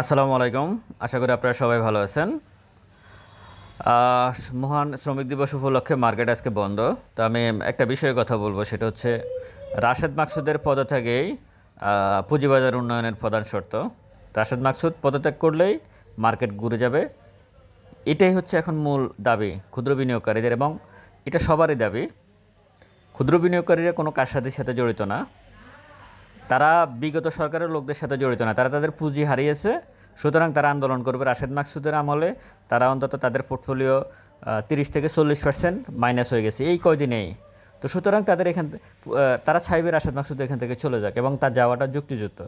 আসসালামু আলাইকুম। আশা করি আপনারা সবাই ভালো আছেন। মহান শ্রমিক দিবস উপলক্ষে মার্কেট আজকে বন্ধ। তো আমি একটা বিষয়ে কথা বলবো, সেটা হচ্ছে রাশেদ মাকসুদের পদত্যাগেই পুঁজিবাজার উন্নয়নের প্রধান শর্ত। রাশেদ মাকসুদ পদত্যাগ করলেই মার্কেট ঘুরে যাবে। এটাই হচ্ছে এখন মূল দাবি ক্ষুদ্র বিনিয়োগকারীদের, এবং এটা সবারই দাবি। ক্ষুদ্র বিনিয়োগকারীরা কোনো কারসাজির সাথে জড়িত না, তারা বিগত সরকারের লোকদের সাথে জড়িত না, তারা তাদের পুঁজি হারিয়েছে। সুতরাং তারা আন্দোলন করবে। রাশেদ মাকসুদের আমলে তারা অন্তত তাদের পোর্টফোলিও 30 থেকে 40% মাইনাস হয়ে গেছে এই কয়দিনেই। তো সুতরাং তাদের তারা চাইবে রাশেদ মাকসুদ এখান থেকে চলে যাক, এবং তার যাওয়াটা যুক্তিযুক্ত।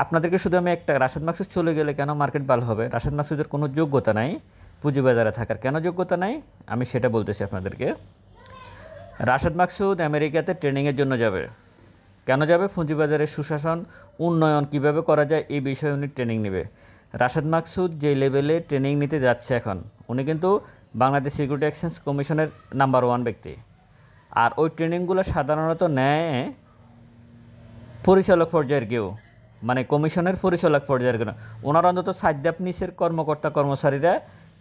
আপনাদেরকে শুধু আমি একটা, রাশেদ মাকসুদ চলে গেলে কেন মার্কেট ভালো হবে? রাশেদ মাকসুদের কোনো যোগ্যতা নাই পুঁজিবাজারে থাকার। কেন যোগ্যতা নাই আমি সেটা বলতেছি আপনাদেরকে। রাশেদ মাকসুদ আমেরিকাতে ট্রেনিংয়ের জন্য যাবে। কেন যাবে? পুঁজিবাজারের সুশাসন উন্নয়ন কিভাবে করা যায় এই বিষয়ে উনি ট্রেনিং নেবে। রাশেদ মাকসুদ যে লেভেলে ট্রেনিং নিতে যাচ্ছে এখন, উনি কিন্তু বাংলাদেশ সিকিউরিটি এক্সচেঞ্জ কমিশনের নাম্বার 1 ব্যক্তি। আর ওই ট্রেনিংগুলো সাধারণত নেয় পরিচালক পর্যায়ের কেউ, মানে কমিশনের পরিচালক পর্যায়ের কেউ। ওনার অন্তত সাইদ্যাপ নিচের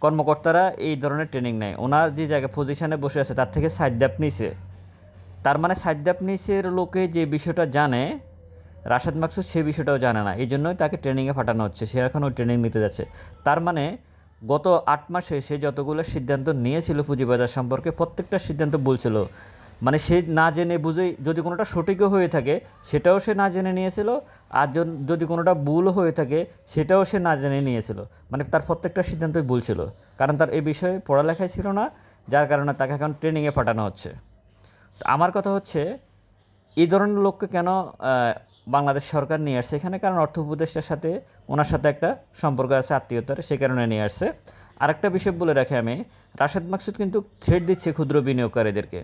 কর্মকর্তারা এই ধরনের ট্রেনিং নেয়। ওনার যে জায়গায় পজিশনে বসে আছে তার থেকে সাইদ্যাপ নিচে, তার মানে সাইদ্যাপ নিচের লোকে যে বিষয়টা জানে, রাশেদ মাকসুদ সে বিষয়টাও জানে না। এই জন্যই তাকে ট্রেনিংয়ে পাঠানো হচ্ছে। সে এখন ওই ট্রেনিং নিতে যাচ্ছে। তার মানে গত 8 মাসে সে যতগুলো সিদ্ধান্ত নিয়েছিল পুঁজিবাজার সম্পর্কে, প্রত্যেকটা সিদ্ধান্ত বলছিল, মানে সে না জেনে বুঝেই, যদি কোনোটা সঠিকও হয়ে থাকে সেটাও সে না জেনে নিয়েছিল, আর যদি কোনোটা ভুল হয়ে থাকে সেটাও সে না জেনে নিয়েছিল। মানে তার প্রত্যেকটা সিদ্ধান্তই ভুল ছিল, কারণ তার এই বিষয়ে পড়ালেখাই ছিল না, যার কারণে তাকে এখন ট্রেনিংয়ে পাঠানো হচ্ছে। তো আমার কথা হচ্ছে, এই ধরনের লোককে কেন বাংলাদেশ সরকার নিয়ে আসছে এখানে? কারণ অর্থ উপদেষ্টার সাথে ওনার সাথে একটা সম্পর্ক আছে, আত্মীয়তার, সে কারণে নিয়ে আসছে। আরেকটা বিষয় বলে রাখি আমি, রাশেদ মাকসুদ কিন্তু থ্রেট দিচ্ছে ক্ষুদ্র বিনিয়োগকারীদেরকে।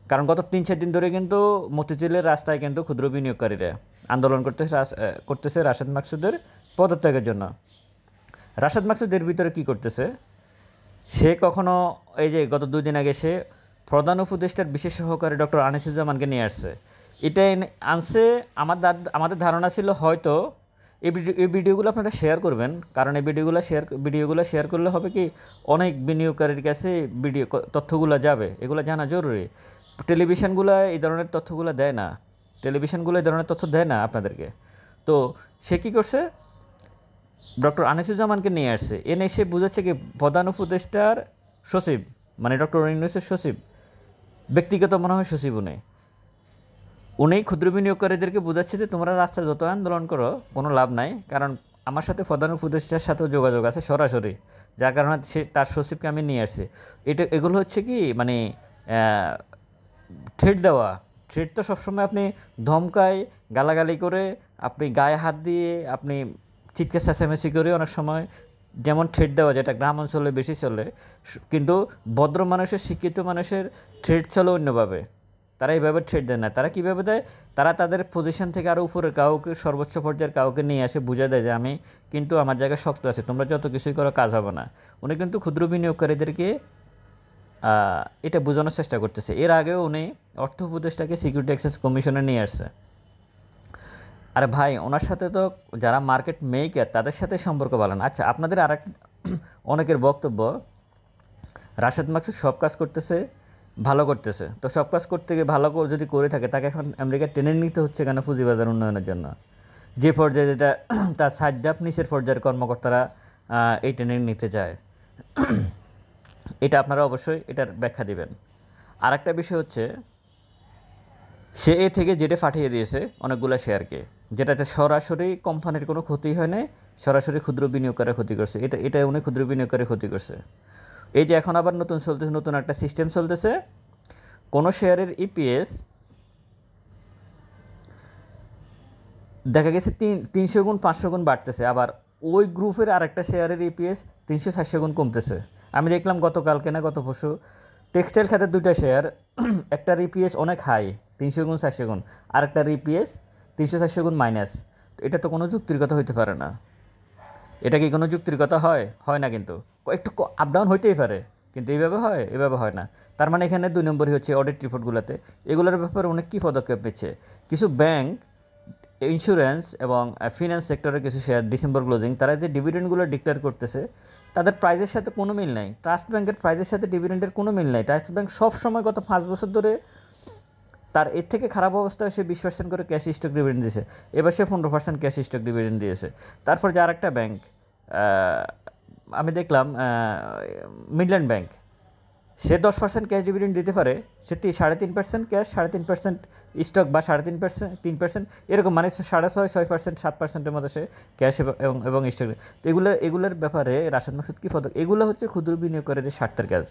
কারণ গত 3-4 দিন ধরে কিন্তু মতিঝিলের রাস্তায় কিন্তু ক্ষুদ্র বিনিয়োগকারীরা আন্দোলন করতেছে রাশেদ মাকসুদের পদত্যাগের জন্য। রাশেদ মাকসুদ এর ভিতরে কী করতেছে? সে কখনো, এই যে গত 2 দিন আগে সে প্রধান উপদেষ্টার বিশেষ সহকারী ডক্টর আনিসুজ্জামানকে নিয়ে আসছে। এটা আনছে, আমাদের ধারণা ছিল হয়তো এই ভিডিওগুলো আপনারা শেয়ার করবেন, কারণ এই ভিডিওগুলো শেয়ার করলে হবে কি, অনেক বিনিয়োগকারীর কাছে তথ্যগুলো যাবে। এগুলো জানা জরুরি। টেলিভিশনগুলো এই ধরনের তথ্যগুলো দেয় না, টেলিভিশনগুলো এই ধরনের তথ্য দেয় না আপনাদেরকে। তো সে কী করছে? ডক্টর আনিসুজ্জামানকে নিয়ে আসছে, এনে সে বুঝাচ্ছে কি, প্রধান উপদেষ্টার সচিব, মানে ডক্টর ইউনূসের সচিব, ব্যক্তিগত মনে হয় সচিব উনি ক্ষুদ্র বিনিয়োগকারীদেরকে বোঝাচ্ছে যে তোমরা রাস্তায় যত আন্দোলন করো কোনো লাভ নাই, কারণ আমার সাথে প্রধান উপদেষ্টার সাথেও যোগাযোগ আছে সরাসরি, যার কারণে তার সচিবকে আমি নিয়ে আসছি। এগুলো হচ্ছে কি, মানে থ্রেট দেওয়া। থ্রেট তো সবসময় আপনি ধমকায়, গালাগালি করে, আপনি গায়ে হাত দিয়ে, আপনি চিৎকার চেঁচামেচি করে অনেক সময় যেমন থ্রেট দেওয়া, যেটা গ্রাম অঞ্চলে বেশি চলে, কিন্তু ভদ্র মানুষের, শিক্ষিত মানুষের থ্রেট চলে অন্যভাবে। তারা এইভাবে থ্রেট দেয় না। তারা কীভাবে দেয়? তারা তাদের পজিশন থেকে আরও উপরের কাউকে, সর্বোচ্চ পর্যায়ের কাউকে নিয়ে আসে, বুঝে দেয় যে আমি কিন্তু আমার জায়গায় শক্ত আছে, তোমরা যত কিছুই করো কাজ হবে না। উনি কিন্তু ক্ষুদ্র বিনিয়োগকারীদেরকে এটা বোঝানোর চেষ্টা করতেছে। এর আগেও উনি অর্থ উপদেষ্টাকে সিকিউরিটি এক্সচেঞ্জ কমিশনে নিয়ে আসছে। আরে ভাই, ওনার সাথে তো যারা মার্কেট মেকার তাদের সাথে সম্পর্ক ভালো না। আচ্ছা, আপনাদের অনেকের বক্তব্য, রাশেদ মাকসুদ সব কাজ করতেছে, ভালো করতেছে। তো সব কাজ করতে গিয়ে ভালো যদি করে থাকে, তাকে এখন আমেরিকার ট্রেনিং নিতে হচ্ছে কেন পুঁজিবাজার উন্নয়নের জন্য? যে পর্যায়ে, যেটা তার সাইদ্যাপ নিচের পর্যায়ের কর্মকর্তারা এই ট্রেনিং নিতে যায়, এটা আপনারা অবশ্যই এটার ব্যাখ্যা দিবেন। আরেকটা বিষয় হচ্ছে, সে এ থেকে যেটা পাঠিয়ে দিয়েছে অনেকগুলো শেয়ারকে, যেটাতে সরাসরি কোম্পানির কোনো ক্ষতি হয় না, সরাসরি ক্ষুদ্র বিনিয়োগকারীর ক্ষতি করছে। এটা উনি ক্ষুদ্র বিনিয়োগকারীর ক্ষতি করছে। এই যে এখন আবার নতুন একটা সিস্টেম চলতেছে, কোনো শেয়ারের ইপিএস দেখা গেছে 300 গুণ 500 গুণ বাড়তেছে, আবার ওই গ্রুপের আরেকটা শেয়ারের ইপিএস 300-400 গুণ কমতেছে। আমি দেখলাম গতকালকে না গত পরশু, টেক্সটাইল খাতের 2টা শেয়ার, একটার ইপিএস অনেক হাই 300 গুণ 400 গুণ, আরেকটার ইপিএস 300-400 গুণ মাইনাস। তো এটা তো কোনো যুক্তির কথা হইতে পারে না। এটা কি কোনো যুক্তির কথা হয়? হয় না। কিন্তু একটু আপ ডাউন হইতেই পারে, কিন্তু এইভাবে হয়? এভাবে হয় না। তার মানে এখানে 2 নম্বরই হচ্ছে অডিট রিপোর্টগুলোতে, এগুলোর ব্যাপারে অনেক কী পদক্ষেপ নিচ্ছে। কিছু ব্যাংক ইন্স্যুরেন্স এবং ফিনান্স সেক্টরের কিছু শেয়ার ডিসেম্বর ক্লোজিং, তারা যে ডিভিডেন্ডগুলো ডিক্লেয়ার করতেছে তাদের প্রাইজের সাথে কোনো মিল নাই। ট্রাস্ট ব্যাংকের প্রাইজের সাথে ডিভিডেন্ডের কোনো মিল নাই। ট্রাস্ট ব্যাংক সবসময় গত 5 বছর ধরে তার এর থেকে খারাপ অবস্থায় সে 20% করে ক্যাশ স্টক ডিভিডেন্ড দিয়েছে, এবার সে 15% ক্যাশ স্টক ডিভিডেন্ড দিয়েছে। তারপর যে আরেকটা ব্যাংক আমি দেখলাম মিডল্যান্ড ব্যাংক, সে 10% ক্যাশ ডিভিডেন্ড দিতে পারে, সে 3.5% ক্যাশ 3.5% স্টক বা 3.5% এরকম, মানে 6.5%, 6%, 7%-এর মতো সে ক্যাশ এবং স্টক। তো এগুলোর ব্যাপারে রাশেদ মাসুদ কী পদক্ষেপ? এগুলো হচ্ছে ক্ষুদ্র বিনিয়োগকারীদের স্বার্থের কাজ।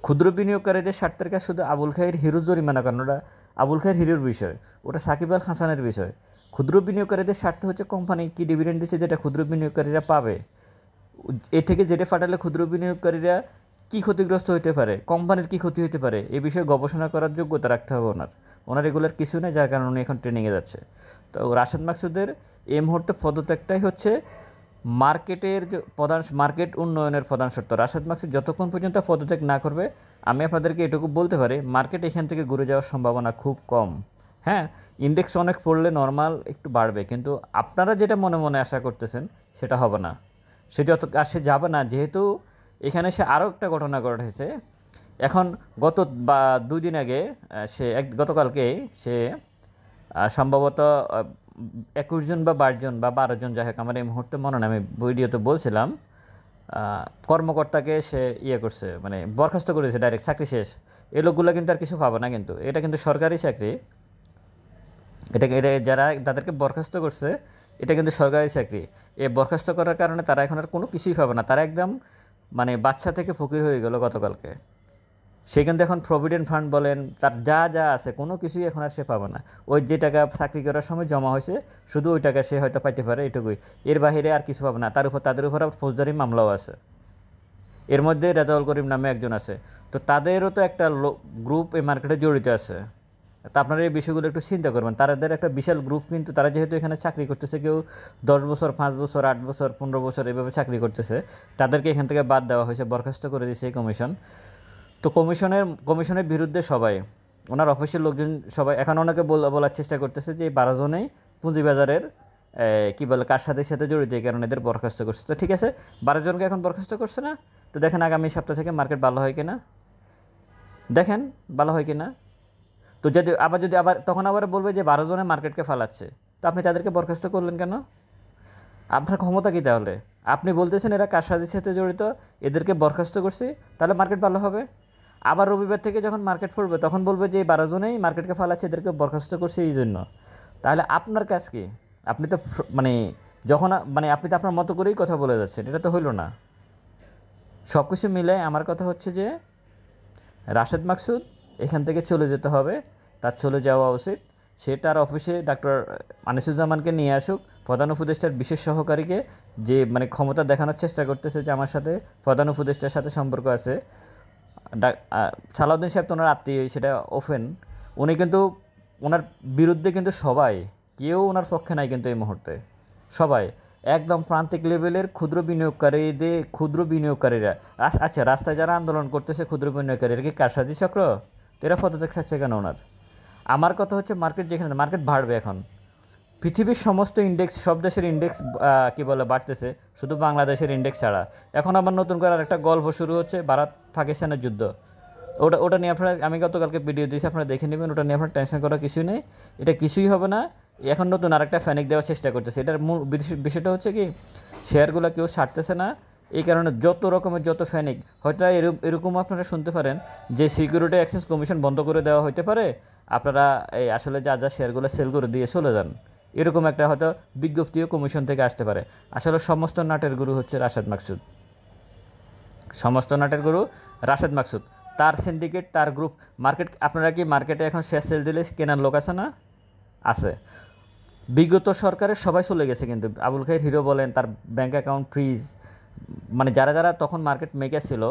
ক্ষুদ্র বিনিয়োগকারীদের স্বার্থের কাজ শুধু আবুল খায়ের হিরো জরিমানা করানো, ওটা আবুল খায়ের হিরোর বিষয়, ওটা সাকিব আল হাসানের বিষয়। ক্ষুদ্র বিনিয়োগকারীদের স্বার্থ হচ্ছে কোম্পানি কী ডিভিডেন্ড দিচ্ছে যেটা ক্ষুদ্র বিনিয়োগকারীরা পাবে, এ থেকে যেটা ফাটালে ক্ষুদ্র বিনিয়োগকারীরা কী ক্ষতিগ্রস্ত হতে পারে, কোম্পানির কী ক্ষতি হতে পারে, এ বিষয়ে গবেষণা করার যোগ্যতা রাখতে হবে ওনার এগুলোর কিছু নেই, যার কারণে উনি এখন ট্রেনিংয়ে যাচ্ছে। তো রাশেদ মাকসুদের এই মুহূর্তে পদত্যাগটাই হচ্ছে মার্কেটের যে মার্কেট উন্নয়নের প্রধান শর্ত। রাশেদ মাকসুদ যতক্ষণ পর্যন্ত পদত্যাগ না করবে, আমি আপনাদেরকে এটুকু বলতে পারি, মার্কেট এখান থেকে ঘুরে যাওয়ার সম্ভাবনা খুব কম। হ্যাঁ, ইন্ডেক্স অনেক পড়লে নর্মাল একটু বাড়বে, কিন্তু আপনারা যেটা মনে মনে আশা করতেছেন সেটা হবে না। সে সে যাবে না, যেহেতু এখানে সে আরও একটা ঘটনা ঘটেছে। এখন বা 2 দিন আগে গতকালকে সে সম্ভবত 21 জন বা 22 জন বা 12 জন, যাই হোক আমার এই মুহূর্তে মনে নেই, আমি ভিডিওতে বলছিলাম, কর্মকর্তাকে সে করছে, মানে বরখাস্ত করেছে ডাইরেক্ট, চাকরি শেষ। এই লোকগুলো কিন্তু আর কিছু পাবে না, কিন্তু এটা কিন্তু সরকারি চাকরি, এটা যারা তাদেরকে বরখাস্ত করছে এটা কিন্তু সরকারি চাকরি। এই বরখাস্ত করার কারণে তারা এখন আর কোনো কিছুই পাবে না, তারা একদম মানে বাচ্চা থেকে ফকির হয়ে গেল গতকালকে। সে কিন্তু এখন প্রভিডেন্ট ফান্ড বলেন, তার যা আছে কোনো কিছুই এখন আর সে পাবে না। ওই যে টাকা চাকরি করার সময় জমা হয়েছে শুধু ওই টাকা সে হয়তো পাইতে পারে, এটুকুই, এর বাইরে আর কিছু পাবে না। তাদের উপর ফৌজদারি মামলাও আছে, এর মধ্যে রেজাউল করিম নামে একজন আছে। তো তাদেরও তো একটা গ্রুপ এই মার্কেটে জড়িত আছে। তা আপনারা এই বিষয়গুলো একটু চিন্তা করবেন, তাদের একটা বিশাল গ্রুপ, কিন্তু তারা যেহেতু এখানে চাকরি করতেছে, কেউ 10 বছর, 5 বছর, 8 বছর, 15 বছর এভাবে চাকরি করতেছে, তাদেরকে এখান থেকে বাদ দেওয়া হয়েছে, বরখাস্ত করে দিয়েছে এই কমিশন। তো কমিশনের বিরুদ্ধে সবাই, ওনার অফিসের লোকজন সবাই এখন ওনাকে বলার চেষ্টা করতেছে যে এই 12 জনেই পুঁজিবাজারের কী বলে কারসাজির সাথে জড়িত, এই কারণে এদের বরখাস্ত করছে। তো ঠিক আছে, 12 জনকে এখন বরখাস্ত করছে না, তো দেখেন আগামী সপ্তাহ থেকে মার্কেট ভালো হয় কিনা, দেখেন ভালো হয় কিনা। তো যদি তখন আবার বলবে যে 12 জনে মার্কেটকে ফালাচ্ছে, তো আপনি তাদেরকে বরখাস্ত করলেন কেন? আপনার ক্ষমতা কী তাহলে? আপনি বলতেছেন এরা কারসাজির সাথে জড়িত, এদেরকে বরখাস্ত করছি, তাহলে মার্কেট ভালো হবে। আবার রবিবার থেকে যখন মার্কেট পড়বে তখন বলবে যে এই 12 জনেই মার্কেটকে ফালাচ্ছে, এদেরকে বরখাস্ত করছে এই জন্য। তাহলে আপনার কাজ কি? আপনি তো আপনি তো আপনার মতো করেই কথা বলে যাচ্ছেন, এটা তো হইল না। সব কিছু মিলে আমার কথা হচ্ছে যে রাশেদ মাকসুদ এখান থেকে চলে যেতে হবে, তার চলে যাওয়া উচিত। সে তার অফিসে ডক্টর আনিসুজ্জামানকে নিয়ে আসুক, প্রধান উপদেষ্টার বিশেষ সহকারীকে, যে মানে ক্ষমতা দেখানোর চেষ্টা করতেছে যে আমার সাথে প্রধান উপদেষ্টার সাথে সম্পর্ক আছে। সালাউদ্দিন সাহেব তো ওনার আত্মীয়, সেটা ওপেন। উনি কিন্তু ওনার বিরুদ্ধে কিন্তু সবাই, কেউ ওনার পক্ষে নাই কিন্তু এই মুহূর্তে, সবাই একদম প্রান্তিক লেভেলের ক্ষুদ্র বিনিয়োগকারীরা। আচ্ছা, রাস্তায় যারা আন্দোলন করতেছে ক্ষুদ্র বিনিয়োগকারীরা কি কারসাজি চক্র? এরা পদত্যাগ চাচ্ছে কেন ওনার? আমার কথা হচ্ছে মার্কেট যেখানে মার্কেট বাড়বে, এখন পৃথিবীর সমস্ত ইন্ডেক্স, সব দেশের ইন্ডেক্স বাড়তেছে, শুধু বাংলাদেশের ইন্ডেক্স ছাড়া। এখন আবার নতুন করে আরেকটা গল্প শুরু হচ্ছে, ভারত পাকিস্তানের যুদ্ধ। ওটা নিয়ে আপনারা, আমি গতকালকে ভিডিও দিয়েছি, আপনারা দেখে নেবেন। ওটা নিয়ে আপনার টেনশন করার কিছুই নেই, এটা কিছুই হবে না। এখন নতুন আরেকটা ফ্যানিক দেওয়ার চেষ্টা করতেছে। এটার মূল বিষয়টা হচ্ছে কি, শেয়ারগুলো কেউ ছাড়তেছে না, এই কারণে যত ফ্যানিক, হয়তো এরকমও আপনারা শুনতে পারেন যে সিকিউরিটি এক্সচেঞ্জ কমিশন বন্ধ করে দেওয়া হতে পারে, আপনারা এই আসলে যা শেয়ারগুলো সেল করে দিয়ে চলে যান, এরকম একটা হয়তো বিজ্ঞপ্তিও কমিশন থেকে আসতে পারে। আসলে সমস্ত নাটের গুরু হচ্ছে রাশেদ মাকসুদ, সমস্ত নাটের গুরু রাশেদ মাকসুদ, তার সিন্ডিকেট, তার গ্রুপ। আপনারা কি মার্কেটে এখন শেয়ার সেল দিলে কেনার লোক আছে না? আছে। বিগত সরকারের সবাই চলে গেছে, কিন্তু আবুল খায়ের হিরো বলেন, তার ব্যাঙ্ক অ্যাকাউন্ট ফ্রিজ, মানে যারা তখন মার্কেট মেকার ছিল,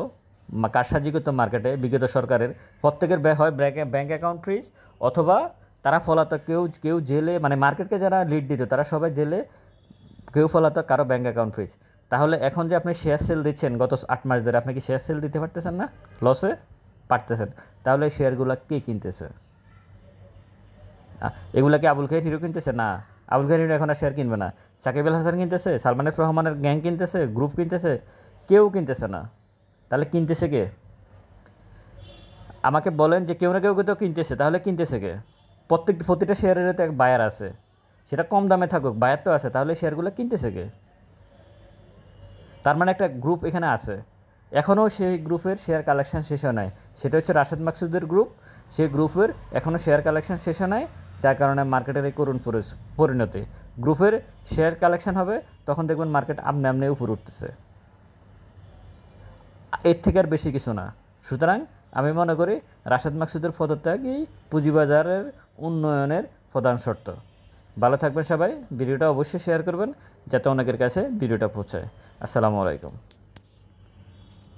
কারসাজিগত মার্কেটে বিগত সরকারের প্রত্যেকের হয় ব্যাঙ্ক অ্যাকাউন্ট ফ্রিজ, অথবা তারা ফলাতক, কেউ জেলে, মানে মার্কেটকে যারা লিড দিত তারা সবাই জেলে, কেউ ফলাতক, কারো ব্যাঙ্ক অ্যাকাউন্ট ফ্রিজ। তাহলে এখন যে আপনি শেয়ার সেল দিচ্ছেন গত 8 মাস ধরে, আপনি কি শেয়ার সেল দিতে পারতেছেন না? লসে পারতেছেন। তাহলে এই শেয়ারগুলো কে কিনতেছে? এগুলা কি আবুল খায়ের হিরো কিনতেছে? না, আবুল খায়ের এখন আর শেয়ার কিনবে না। সাকিব আল হাসান কিনতেছে, সালমান এফ রহমানের গ্যাং কিনতেছে, গ্রুপ কিনতেছে, কেউ কিনতেছে না। তাহলে কিনতেছে কে? আমাকে বলেন যে কেউ না কেউ তো কিনতেছে, তাহলে কিনতেছে কে? প্রতিটা শেয়ারের তো এক বায়ার আছে, সেটা কম দামে থাকুক, বায়ার তো আছে, তাহলে শেয়ারগুলো কিনতেছে কে? তার মানে একটা গ্রুপ এখানে আছে। এখনও সেই গ্রুপের শেয়ার কালেকশন শেষ হয় নাই, সেটা হচ্ছে রাশেদ মাকসুদের গ্রুপ। সেই গ্রুপের এখনও শেয়ার কালেকশন শেষ হয় নাই, যার কারণে মার্কেটের এই করুণ পরিণতি। গ্রুপের শেয়ার কালেকশন হবে, তখন দেখবেন মার্কেট আমনে আমনে উপরে উঠতেছে। এর থেকে আর বেশি কিছু না। সুতরাং আমি মনে করি রাশেদ মাকসুদের পদত্যাগই পুঁজিবাজারের উন্নয়নের প্রধান শর্ত। ভালো থাকবেন সবাই, ভিডিওটা অবশ্যই শেয়ার করবেন যাতে অনেকের কাছে ভিডিওটা পৌঁছায়। আসসালামু আলাইকুম।